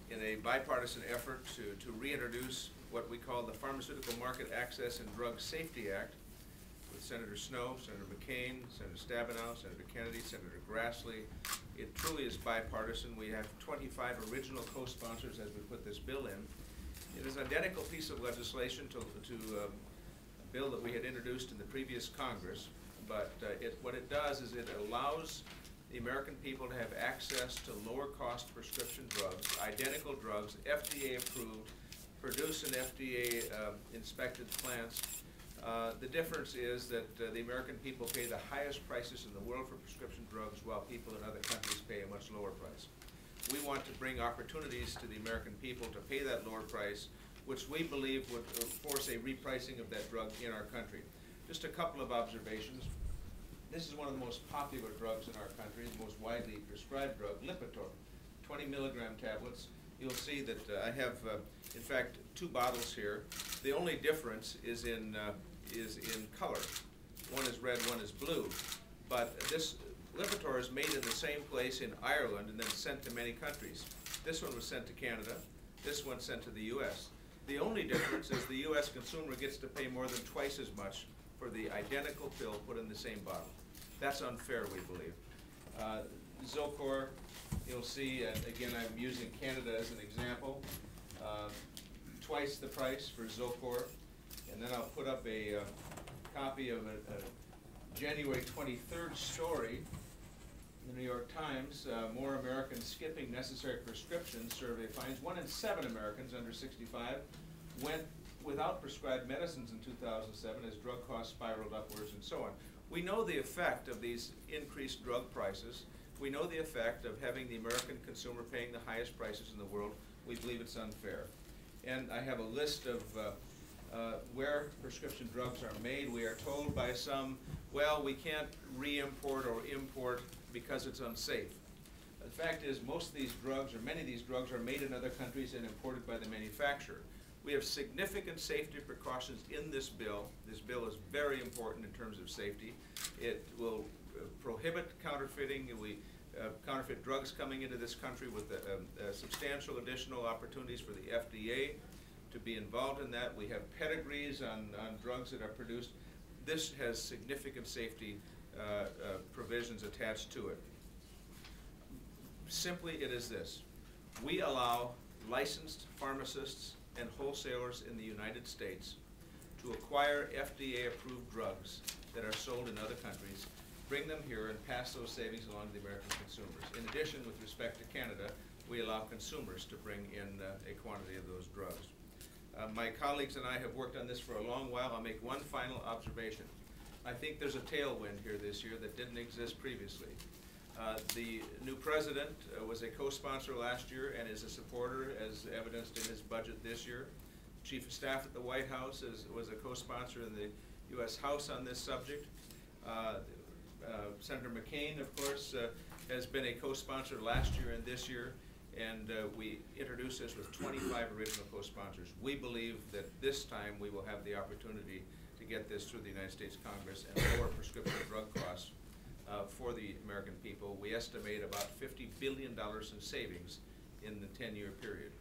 in a bipartisan effort to reintroduce what we call the Pharmaceutical Market Access and Drug Safety Act with Senator Snowe, Senator McCain, Senator Stabenow, Senator Kennedy, Senator Grassley. It truly is bipartisan. We have 25 original co-sponsors as we put this bill in. It is an identical piece of legislation to a bill that we had introduced in the previous Congress, but what it does is it allows the American people to have access to lower cost prescription drugs, identical drugs, FDA approved, produced in FDA inspected plants. The difference is that the American people pay the highest prices in the world for prescription drugs, while people in other countries pay a much lower price. We want to bring opportunities to the American people to pay that lower price, which we believe would force a repricing of that drug in our country. Just a couple of observations. This is one of the most popular drugs in our country, the most widely prescribed drug, Lipitor, 20 milligram tablets. You'll see that I have, in fact, 2 bottles here. The only difference is in color. One is red, one is blue. But this Lipitor is made in the same place in Ireland and then sent to many countries. This one was sent to Canada. This one sent to the U.S. The only difference is the U.S. consumer gets to pay more than twice as much for the identical pill put in the same bottle. That's unfair, we believe. Zocor, you'll see, again, I'm using Canada as an example. Twice the price for Zocor. And then I'll put up a copy of a January 23rd story in the New York Times. More Americans skipping necessary prescriptions, survey finds 1 in 7 Americans under 65 went without prescribed medicines in 2007 as drug costs spiraled upwards and so on. We know the effect of these increased drug prices. We know the effect of having the American consumer paying the highest prices in the world. We believe it's unfair. And I have a list of where prescription drugs are made. We are told by some, well, we can't re-import or import because it's unsafe. The fact is, most of these drugs, or many of these drugs, are made in other countries and imported by the manufacturer. We have significant safety precautions in this bill. This bill is very important in terms of safety. It will prohibit counterfeiting. Counterfeit drugs coming into this country with substantial additional opportunities for the FDA to be involved in that. We have pedigrees on drugs that are produced. This has significant safety provisions attached to it. Simply, it is this. We allow licensed pharmacists and wholesalers in the United States to acquire FDA-approved drugs that are sold in other countries, bring them here, and pass those savings along to the American consumers. In addition, with respect to Canada, we allow consumers to bring in a quantity of those drugs. My colleagues and I have worked on this for a long while. I'll make one final observation. I think there's a tailwind here this year that didn't exist previously. The new president was a co-sponsor last year and is a supporter, as evidenced in his budget this year. Chief of Staff at the White House was a co-sponsor in the U.S. House on this subject. Senator McCain, of course, has been a co-sponsor last year and this year, and we introduced this with 25 original co-sponsors. We believe that this time we will have the opportunity to get this through the United States Congress and lower prescription drug costs for the American people. We estimate about $50 billion in savings in the 10-year period.